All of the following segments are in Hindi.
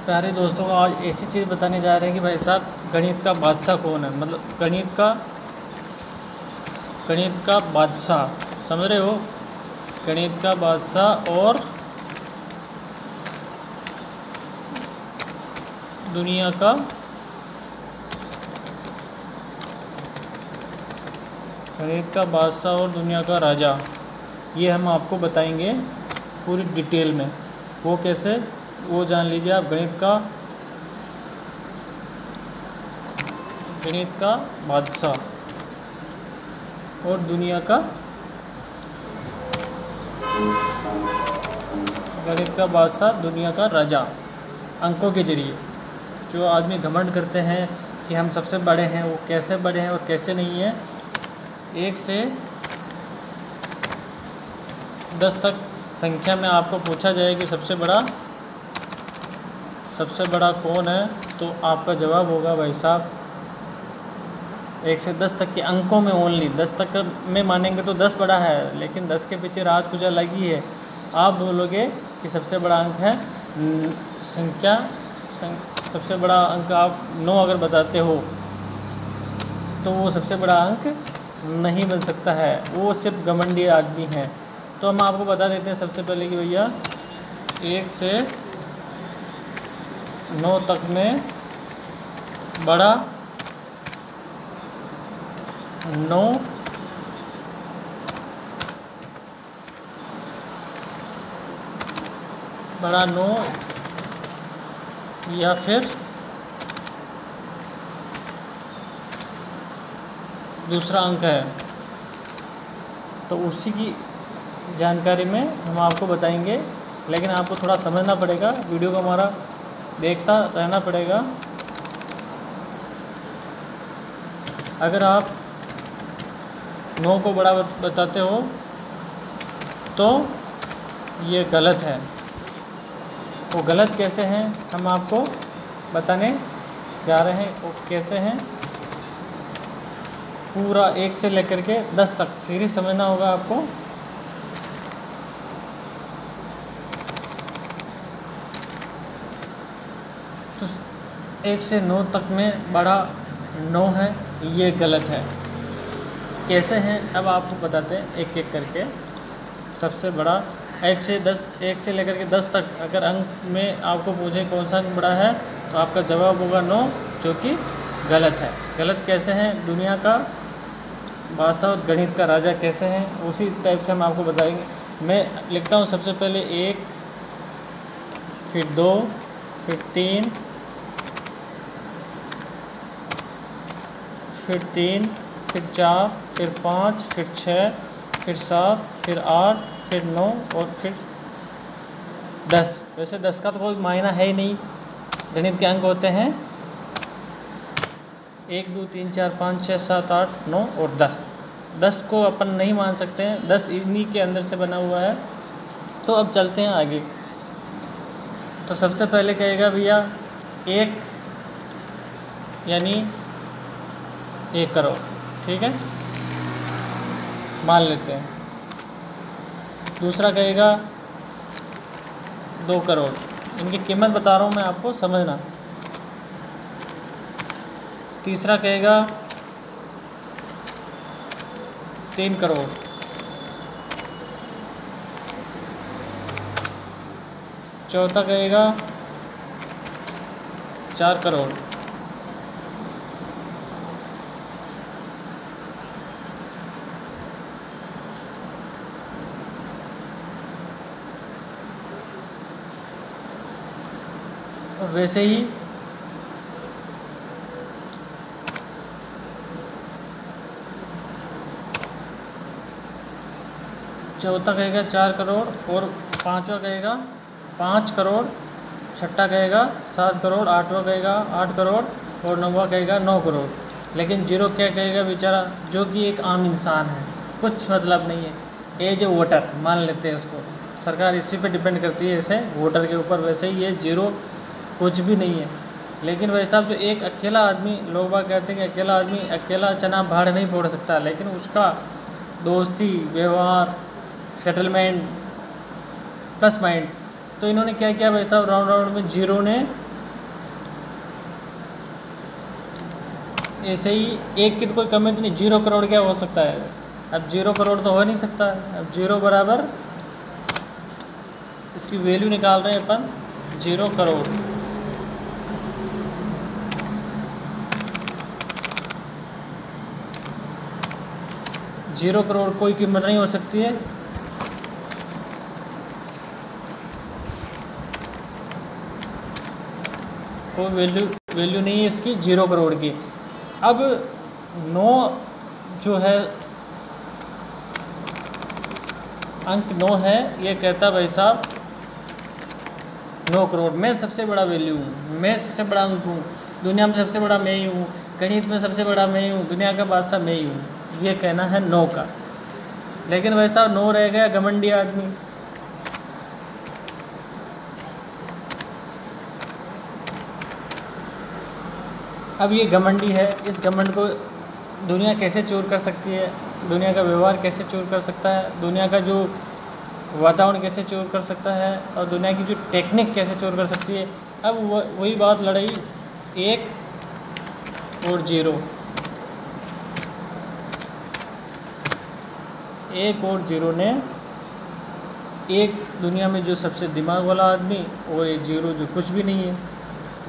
प्यारे दोस्तों को आज ऐसी चीज़ बताने जा रहे हैं कि भाई साहब गणित का बादशाह कौन है। मतलब गणित का बादशाह, समझ रहे हो। गणित का बादशाह और दुनिया का गणित का बादशाह और दुनिया का राजा, ये हम आपको बताएंगे पूरी डिटेल में। वो कैसे, वो जान लीजिए आप। गणित का बादशाह और दुनिया का गणित का बादशाह, दुनिया का राजा। अंकों के जरिए जो आदमी घमंड करते हैं कि हम सबसे बड़े हैं, वो कैसे बड़े हैं और कैसे नहीं हैं। 1 से 10 तक संख्या में आपको पूछा जाए कि सबसे बड़ा कौन है, तो आपका जवाब होगा भाई साहब 1 से 10 तक के अंकों में ओनली। 10 तक में मानेंगे तो 10 बड़ा है, लेकिन 10 के पीछे राज कुछ अलग ही है। आप बोलोगे कि सबसे बड़ा अंक है सबसे बड़ा अंक आप 9 अगर बताते हो तो वो सबसे बड़ा अंक नहीं बन सकता है, वो सिर्फ घमंडी आदमी है। तो हम आपको बता देते हैं सबसे पहले कि भैया 1 से 9 तक में बड़ा 9 या फिर दूसरा अंक है। तो उसी की जानकारी में हम आपको बताएंगे, लेकिन आपको थोड़ा समझना पड़ेगा, वीडियो को हमारा देखता रहना पड़ेगा। अगर आप 9 को बड़ा बताते हो तो ये गलत है। वो गलत कैसे हैं हम आपको बताने जा रहे हैं। वो कैसे हैं, पूरा 1 से लेकर के 10 तक सीरीज समझना होगा आपको। तो 1 से 9 तक में बड़ा 9 है, ये गलत है। कैसे हैं अब आपको बताते हैं एक एक करके। सबसे बड़ा 1 से लेकर के 10 तक अगर अंक में आपको पूछे कौन सा अंक बड़ा है, तो आपका जवाब होगा 9, जो कि गलत है। गलत कैसे हैं, दुनिया का बादशाह और गणित का राजा कैसे हैं, उसी टाइप से हम आपको बताएंगे। मैं लिखता हूँ सबसे पहले 1, फिर 2, फिर 3, फिर 4, फिर 5, फिर 6, फिर 7, फिर 8, फिर 9 और फिर 10। वैसे 10 का तो कोई मायना है ही नहीं। गणित के अंक होते हैं 1, 2, 3, 4, 5, 6, 7, 8, 9 और 10। 10 को अपन नहीं मान सकते हैं, 10 इन्हीं के अंदर से बना हुआ है। तो अब चलते हैं आगे। तो सबसे पहले कहेगा भैया 1 यानी 1 करोड़, ठीक है, मान लेते हैं। दूसरा कहेगा 2 करोड़। इनकी कीमत बता रहा हूँ मैं आपको, समझना। तीसरा कहेगा 3 करोड़। चौथा कहेगा 4 करोड़। और वैसे ही चौथा कहेगा 4 करोड़, और पांचवा कहेगा 5 करोड़, छठा कहेगा 7 करोड़, आठवां कहेगा 8 करोड़ और नौवां कहेगा 9 करोड़। लेकिन जीरो क्या कहेगा बेचारा, जो कि एक आम इंसान है, कुछ मतलब नहीं है। एज ए वोटर मान लेते हैं उसको, सरकार इसी पे डिपेंड करती है, ऐसे वोटर के ऊपर। वैसे ही ये जीरो कुछ भी नहीं है। लेकिन भाई साहब जो एक अकेला आदमी, लोग बाग कहते हैं कि अकेला आदमी अकेला चना भाड़ नहीं फोड़ सकता, लेकिन उसका दोस्ती, व्यवहार, सेटलमेंट प्लस माइंड। तो इन्होंने क्या किया भाई साहब, राउंड राउंड में जीरो ने ऐसे ही एक की तो कोई कमी तो नहीं, 0 करोड़ क्या हो सकता है? अब 0 करोड़ तो हो नहीं सकता। अब 0 बराबर इसकी वैल्यू निकाल रहे हैं अपन, 0 करोड़। जीरो करोड़ कोई कीमत नहीं हो सकती है। कोई वैल्यू नहीं है इसकी 0 करोड़ की। अब 9 जो है, अंक 9 है, ये कहता भाई साहब 9 करोड़, मैं सबसे बड़ा वैल्यू हूँ, मैं सबसे बड़ा अंक हूँ, दुनिया में सबसे बड़ा मैं ही हूँ, गणित में सबसे बड़ा मैं ही हूँ, दुनिया का बादशाह मैं ही हूँ। ये कहना है 9 का। लेकिन भाई साहब 9 रह गया घमंडी आदमी। अब ये घमंडी है, इस घमंड को दुनिया कैसे चोर कर सकती है, दुनिया का व्यवहार कैसे चोर कर सकता है, दुनिया का जो वातावरण कैसे चोर कर सकता है, और दुनिया की जो टेक्निक कैसे चोर कर सकती है। अब वही बात लड़ाई 1 और 0, 1 और 0 ने, एक दुनिया में जो सबसे दिमाग वाला आदमी और एक 0 जो कुछ भी नहीं है।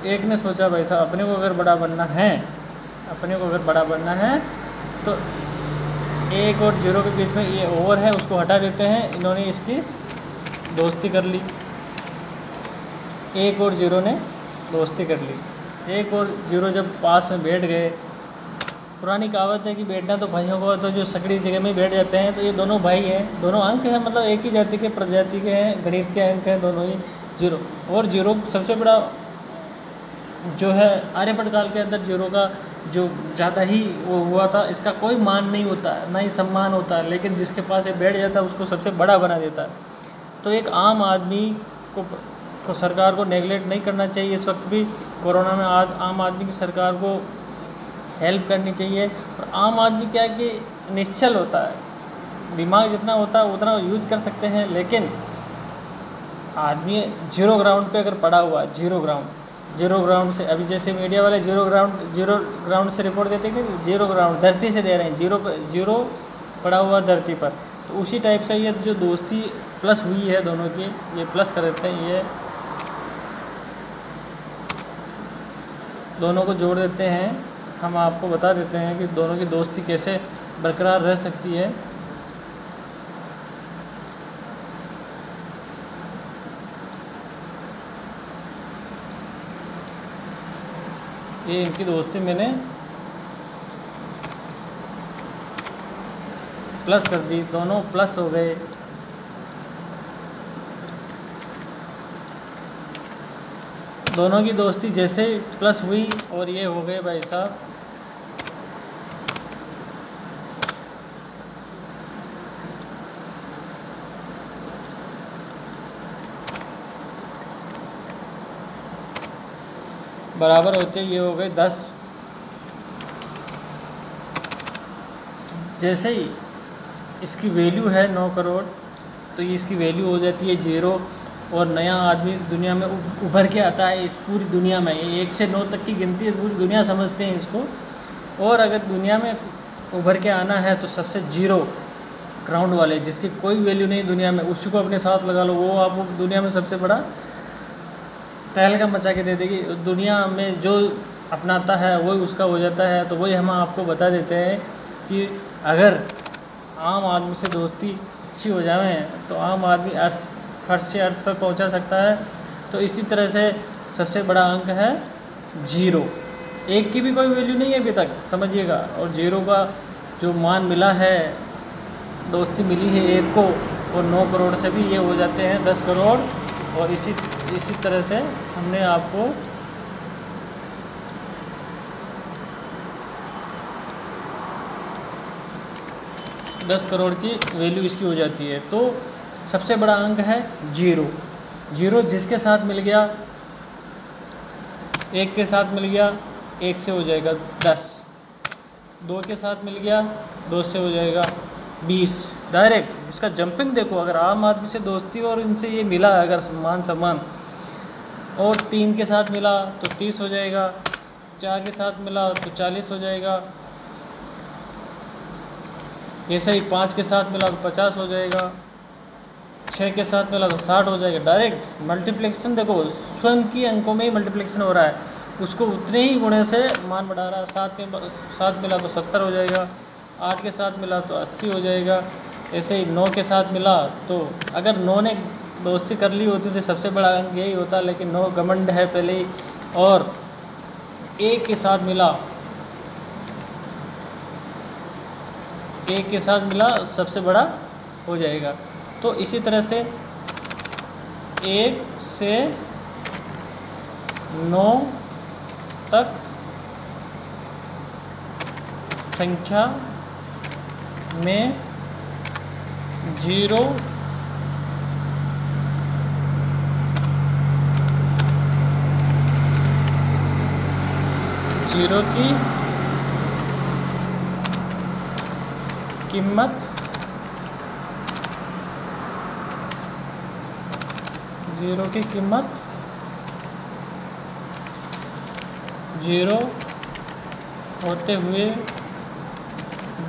एक ने सोचा भाई साहब अपने को अगर बड़ा बनना है, अपने को अगर बड़ा बनना है तो 1 और 0 के बीच में ये ओवर है उसको हटा देते हैं। इन्होंने इसकी दोस्ती कर ली, 1 और 0 ने दोस्ती कर ली। 1 और 0 जब पास में बैठ गए, पुरानी कहावत है कि बैठना तो भाइयों को, तो जो सकड़ी जगह में बैठ जाते हैं, तो ये दोनों भाई हैं, दोनों अंक हैं, मतलब एक ही जाति के प्रजाति के हैं, गणित के अंक हैं दोनों ही। 0 और 0 सबसे बड़ा जो है आर्यभट्ट काल के अंदर 0 का जो ज़्यादा ही वो हुआ था। इसका कोई मान नहीं होता, ना ही सम्मान होता है, लेकिन जिसके पास ये बैठ जाता है उसको सबसे बड़ा बना देता है। तो एक आम आदमी को सरकार को नेगलेक्ट नहीं करना चाहिए। इस वक्त भी कोरोना में आम आदमी की सरकार को हेल्प करनी चाहिए। और आम आदमी क्या है कि निश्चल होता है, दिमाग जितना होता है उतना यूज कर सकते हैं, लेकिन आदमी 0 ग्राउंड पे अगर पड़ा हुआ है, 0 ग्राउंड से, अभी जैसे मीडिया वाले 0 ग्राउंड से रिपोर्ट देते हैं कि 0 ग्राउंड धरती से दे रहे हैं, 0 पड़ा हुआ धरती पर। तो उसी टाइप से ये जो दोस्ती प्लस हुई है दोनों की, ये प्लस कर देते हैं, ये दोनों को जोड़ देते हैं। हम आपको बता देते हैं कि दोनों की दोस्ती कैसे बरकरार रह सकती है। ये इनकी दोस्ती मैंने प्लस कर दी, दोनों प्लस हो गए। दोनों की दोस्ती जैसे प्लस हुई और ये हो गए भाई साहब बराबर होते, ये हो गए 10। जैसे ही इसकी वैल्यू है 9 करोड़, तो ये इसकी वैल्यू हो जाती है 0, और नया आदमी दुनिया में उभर के आता है। इस पूरी दुनिया में ये 1 से 9 तक की गिनती पूरी दुनिया समझते हैं इसको। और अगर दुनिया में उभर के आना है तो सबसे 0 ग्राउंड वाले, जिसकी कोई वैल्यू नहीं दुनिया में, उसी को अपने साथ लगा लो, वो आपको दुनिया में सबसे बड़ा तहलका मचा के दे देगी। दुनिया में जो अपनाता है वही उसका हो जाता है। तो वही हम आपको बता देते हैं कि अगर आम आदमी से दोस्ती अच्छी हो जाए तो आम आदमी फर्श से अर्श पर पहुंचा सकता है। तो इसी तरह से सबसे बड़ा अंक है 0। 1 की भी कोई वैल्यू नहीं है अभी तक, समझिएगा। और 0 का जो मान मिला है, दोस्ती मिली है 1 को, और 9 करोड़ से भी ये हो जाते हैं 10 करोड़। और इसी तरह से हमने आपको दस करोड़ की वैल्यू इसकी हो जाती है। तो सबसे बड़ा अंक है 0। 0 जिसके साथ मिल गया, 1 के साथ मिल गया, 1 से हो जाएगा 10, 2 के साथ मिल गया, 2 से हो जाएगा 20। डायरेक्ट इसका जंपिंग देखो। अगर आम आदमी से दोस्ती और इनसे ये मिला अगर मान सम्मान, और 3 के साथ मिला तो 30 हो जाएगा, 4 के साथ मिला तो 40 हो जाएगा। ऐसे ही 5 के साथ मिला तो 50 हो जाएगा। 6 के साथ मिला तो 60 हो जाएगा। डायरेक्ट मल्टीप्लिकेशन देखो, स्वयं की अंकों में ही मल्टीप्लिकेशन हो रहा है, उसको उतने ही गुणे से मान बढ़ा रहा है। 7 के साथ मिला तो 70 हो जाएगा। 8 के साथ मिला तो 80 हो जाएगा। ऐसे ही 9 के साथ मिला तो, अगर 9 ने दोस्ती कर ली होती तो सबसे बड़ा अंक यही होता, लेकिन 9 घमंड है पहले ही। और 1 के साथ मिला, 1 के साथ मिला सबसे बड़ा हो जाएगा। तो इसी तरह से 1 से 9 तक संख्या में 0 की कीमत 0 होते हुए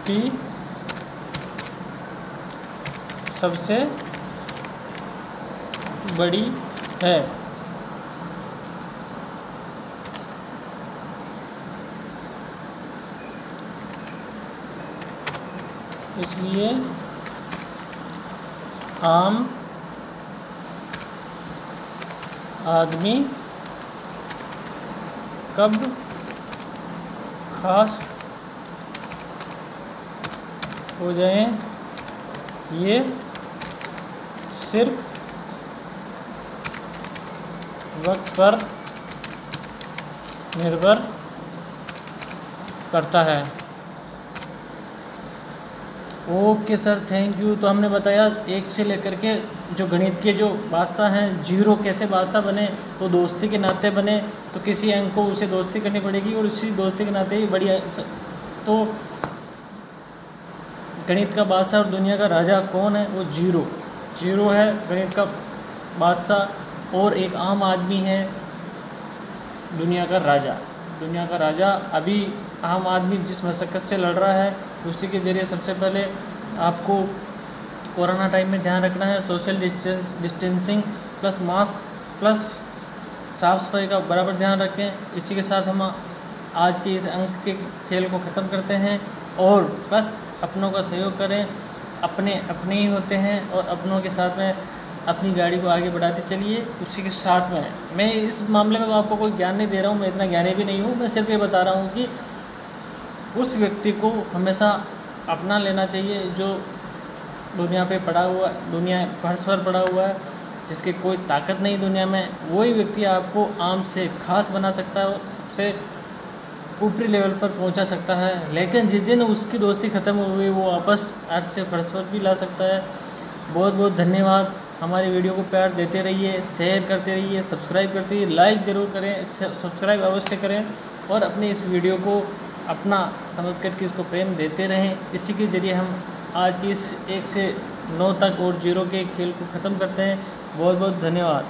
भी सबसे बड़ी है। इसलिए आम आदमी कब खास हो जाए, ये सिर्फ वक्त पर निर्भर करता है। Okay sir, thank you. तो हमने बताया 1 से लेकर के जो गणित के जो बादशाह हैं, 0 कैसे बादशाह बने, तो दोस्ती के नाते बने, तो किसी अंक को उसे दोस्ती करनी पड़ेगी और उसी दोस्ती के नाते ही बढ़िया। तो गणित का बादशाह और दुनिया का राजा कौन है? वो 0 है गणित का बादशाह, और एक आम आदमी है दुनिया का राजा। अभी आम आदमी जिस मशक्क़त से लड़ रहा है, उसी के ज़रिए सबसे पहले आपको कोरोना टाइम में ध्यान रखना है, social distancing plus mask plus साफ़ सफाई का बराबर ध्यान रखें। इसी के साथ हम आज के इस अंक के खेल को ख़त्म करते हैं, और बस अपनों का सहयोग करें। अपने ही होते हैं, और अपनों के साथ में अपनी गाड़ी को आगे बढ़ाते चलिए। उसी के साथ में मैं इस मामले में आपको कोई ज्ञान नहीं दे रहा हूँ, मैं इतना ज्ञानी भी नहीं हूँ, मैं सिर्फ ये बता रहा हूँ कि उस व्यक्ति को हमेशा अपना लेना चाहिए जो दुनिया पे पड़ा हुआ, दुनिया फर्श पर पड़ा हुआ है, जिसकी कोई ताकत नहीं दुनिया में। वही व्यक्ति आपको आम से खास बना सकता है, सबसे ऊपरी लेवल पर पहुंचा सकता है। लेकिन जिस दिन उसकी दोस्ती ख़त्म हो गई, वो वापस अर्थ से फर्श पर भी ला सकता है। बहुत बहुत धन्यवाद। हमारी वीडियो को प्यार देते रहिए, शेयर करते रहिए, सब्सक्राइब करते रहिए, लाइक ज़रूर करें, सब्सक्राइब अवश्य करें, और अपनी इस वीडियो को अपना समझ करके इसको प्रेम देते रहें। इसी के ज़रिए हम आज की इस 1 से 9 तक और 0 के खेल को ख़त्म करते हैं। बहुत बहुत धन्यवाद।